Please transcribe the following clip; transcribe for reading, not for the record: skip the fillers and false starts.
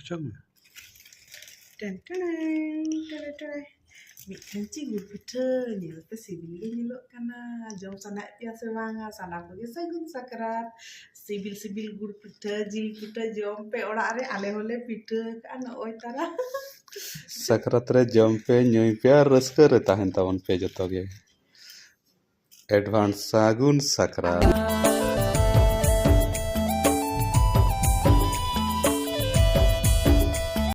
चल Mithenci gul pita nyel pe sibil ge nyelok kana jom sana pia sewanga sana pe sagun sakrat sibil gul pita jil pita jom pe orak re ale hole pita kana oi tara Sakrat re jom pe nyoi pe ar raska re tahen tabon pe joto ge advance Sagun Sakrat